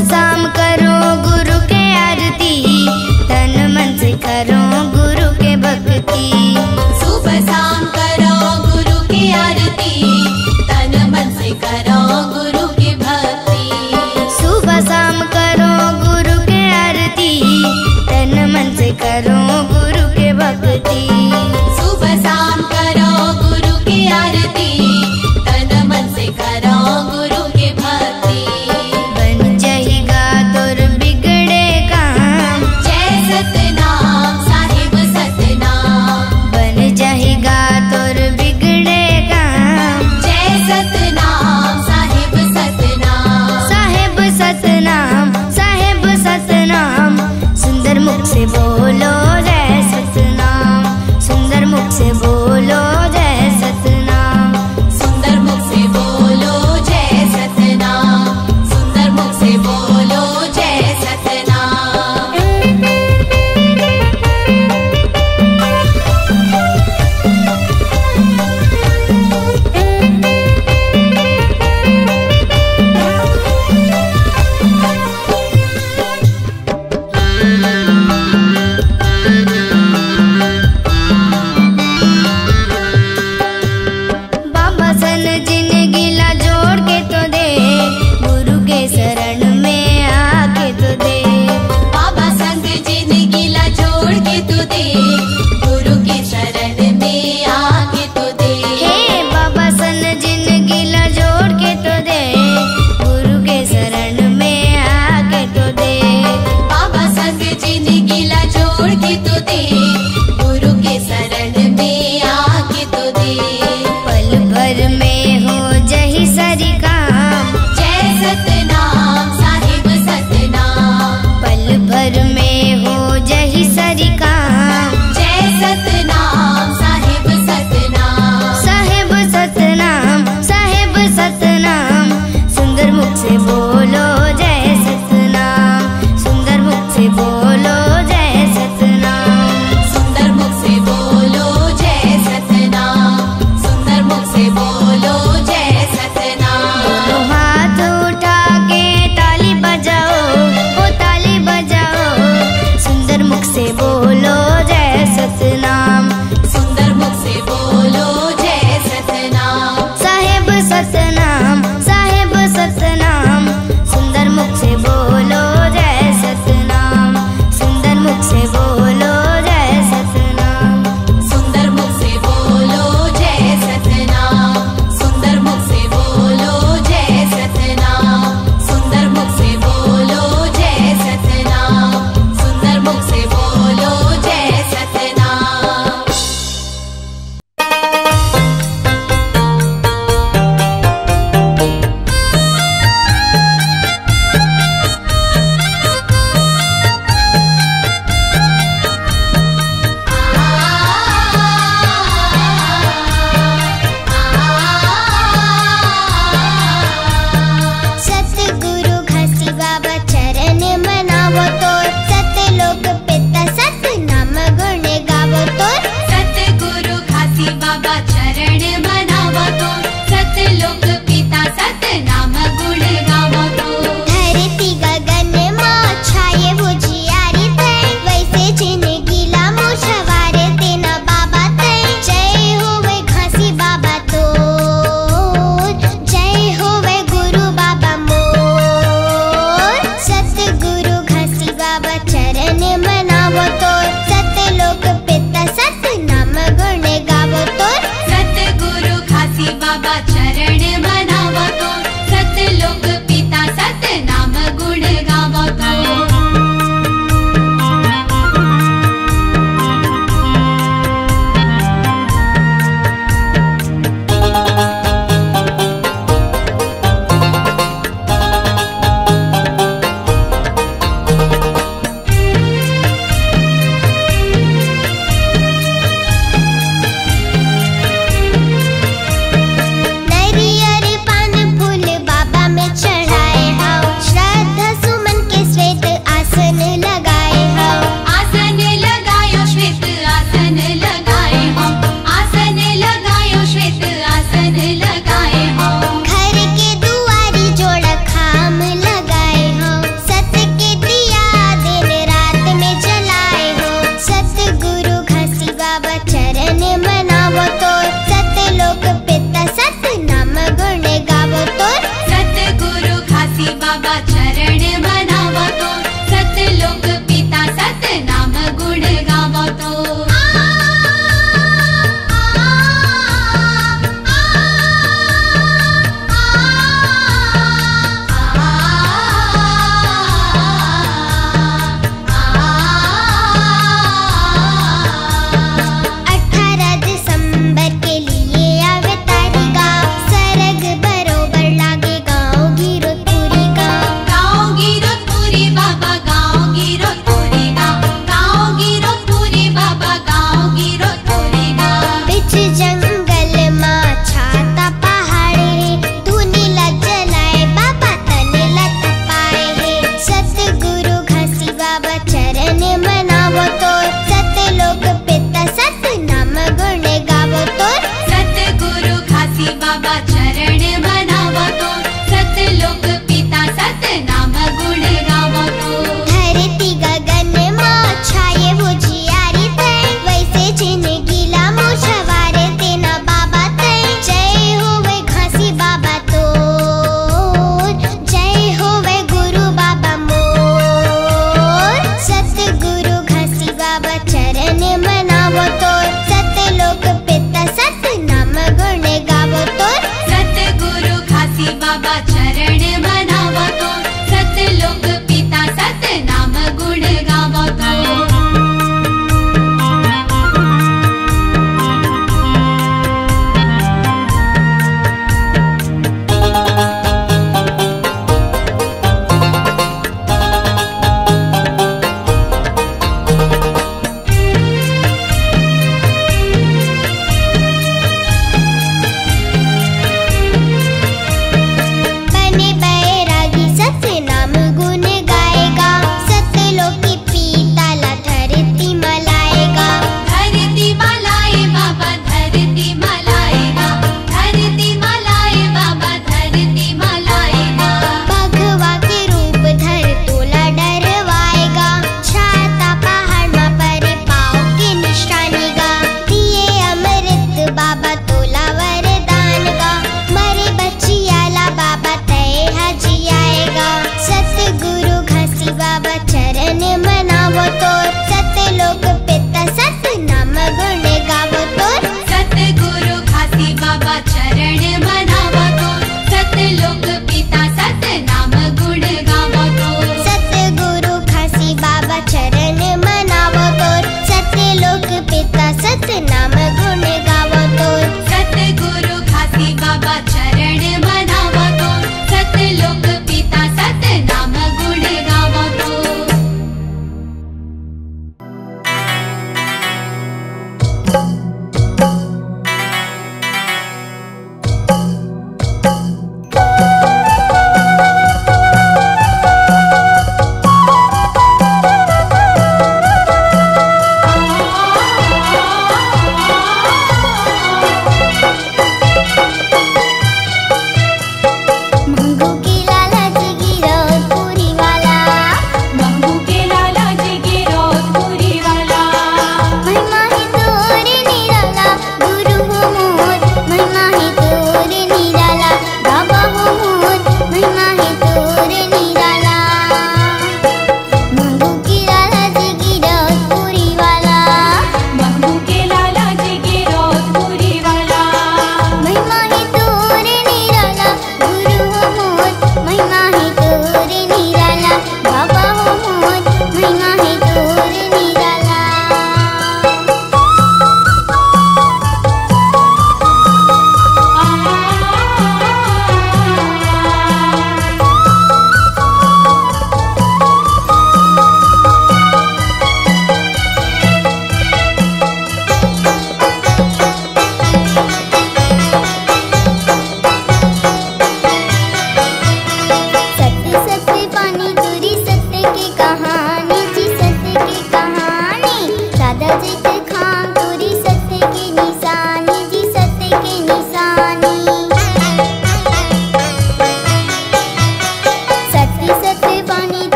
शाम करो गुरु के आरती, तन मन से करो गुरु के भक्ति। सुबह शाम करो गुरु की आरती, तन मन से करो गुरु की भक्ति। सुबह शाम करो गुरु के आरती, तन मन से करो गुरु के भक्ति। सुबह शाम करो गुरु की आरती, तन मन से करो गुरु की भक्ति। बन जाएगा तोर बिगड़े काम, जय सतनाम साहिब सतनाम। बन जाएगा तोर बिगड़े काम। जय सतनाम साहिब सतनाम। साहेब सतनाम, साहेब सतनाम, सुंदर मुख से बोलो जय सतनाम, सुंदर मुख से बोलो जय सतनाम। सुंदर मुख से बोलो जय सतनाम, सुंदर मुख से बोलो जय सतनाम। बाबा सन जिंदगी ला जोड़ के तो दे, गुरु के शरण में आके तो दे। बाबा संग जिंदगी ला जोड़ के तू दे, गुरु की शरण में आके तू दे। हे बाबा सन जिंदगी ला जोड़ के तो दे, गुरु के शरण में आके तो दे। बाबा संग जिंदगी ला जोड़ के तू दे, गुरु के शरण में आके तू दे। पल भर में हो जही सारी काम, जय सतनाम साहिब सतनाम। पल भर में हो जही सारी काम। जय सतनाम साहिब सतनाम। साहेब सतनाम, साहेब सतनाम, सुंदर मुख से बोलो जय सतनाम, सुंदर मुख से बोलो जय सतनाम। सुंदर मुख से बोलो जय सतनाम, सुंदर मुख से बोलो जय सतनाम। दोनों हाथ उठा के ताली बजाओ, ओ ताली बजाओ, सुंदर मुख से बोलो शरण मनावा तो सतलोक पिता सतनाम गुण गावा तो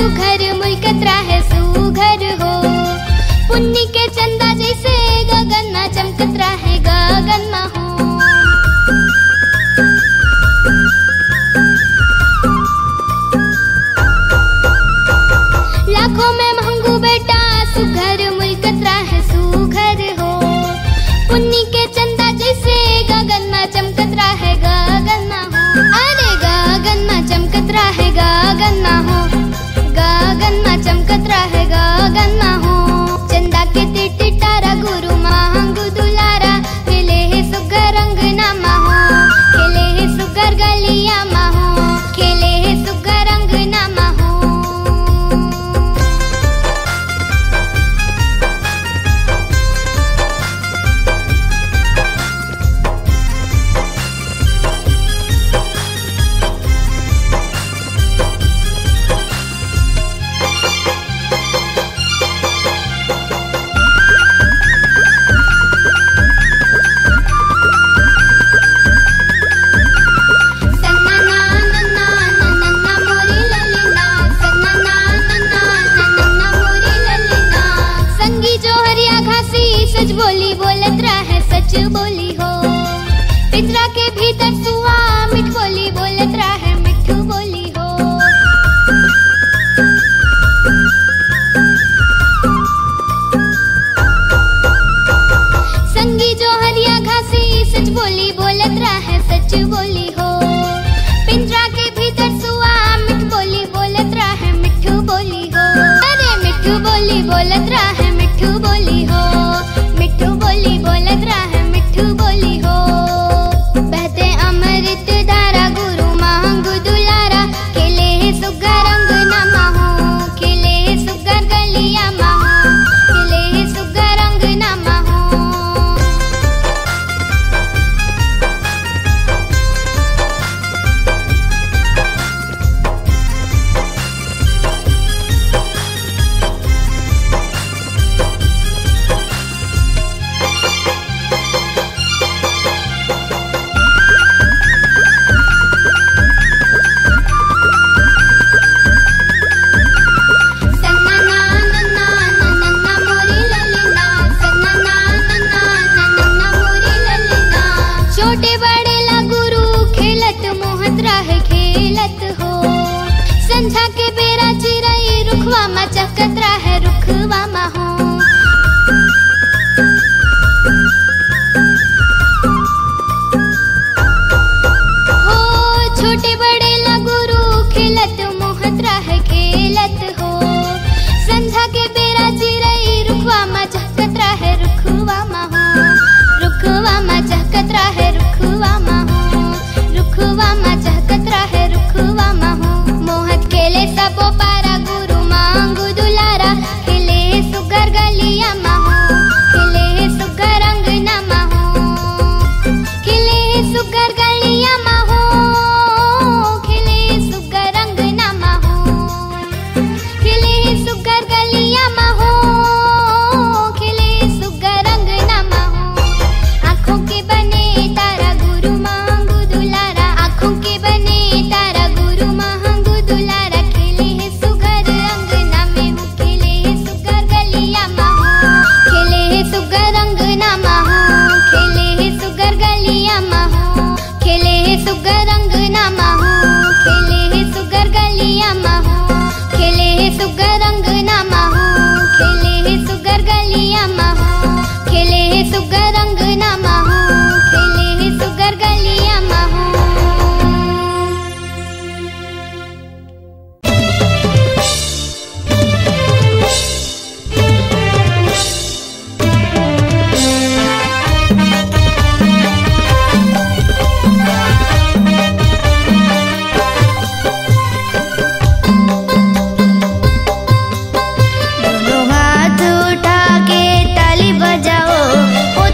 सुघर मुल्कत राहे सुघर हो। पुन्नी के चंदा जैसे गगन में चमकत राहे गगन में हो। लाखों में महंगू बेटा सुघर मुल्कत राहे सुघर हो। पुन्नी के चंदा जैसे गगन में चमकत राहे गगन में हो। अरे गगन में चमकत राहे गगन में हो। गगन में चमकत राहे गगन में हो। चंदा के टिटारा गुरु महंगू दुलारा खेले है सुघर अंगना में हो। खेले है सुघर गलिया में हो। खेले है सुघर अंगना में हो। सच बोली बोलत रहे सच बोली हो। पिंजरा के भीतर सुआ मिठ बोली बोलत रहे मिठू बोली हो। संगी जो हरिया घासी सच बोली बोलत रहे सच बोली हो। पिंजरा के भीतर सुआ मिठ बोली बोलत रहे मिठू बोली हो। अरे मिठू बोली बोलत रहे मिठू बोली हो। मिठू बोली बोलत रहे मिठू बोली हो। बहते अमृत धारा गुरु महंगू दुलारा खेले है सुघर अंगना में हो। खेले है सुघर गलिया में हो। खेले है सुघर अंगना में हो। छोटे बड़े ला गुरु खेलत मोहत रहे खेलत हो। संझा के बेरा चिरई रुखवा में चहकत रहे रुखवा में हो। छोटे बड़े ला गुरु खेलत मोहत रहे खेलत हो। संझा के बेरा चिरई रुखवा में चहकत रहे रुखवा में हो। रुखवा में चहकत रहे रुखवा में हो। रुखवा में चहकत रहे रुखवा में हो। मोहत खेले सबो पारा गुरु महंगू दुलारा खेले सुघर गलिया में हो। खेले सुघर अंगना में हो। खेले सुघर गलिया में हो। खेले सुघर अंगना में हो। खेले सुघर गलिया में हो। खेले सुघर अंगना में हो। आँखों के बने तारा गुरु महंगू दुलारा। आँखों के बने तारा गुरु महंगू दुलारा खेले है सुघर अंगना में हो। खेले है सुघर गलिया में हो। खेले है सुघर अंगना में हो। खेले है सुघर गलिया में हो। खेले है सुघर अंगना में हो। खेले है सुघर गलिया में हो। खेले है सुघर अंगना में हो। खेले है सुघर गलिया में हो। खेले है सुघर अंगना में हो। खेले है सुघर गलिया में हो। दोनों हाथ उठा के ताली बजाओ। ओ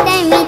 तनी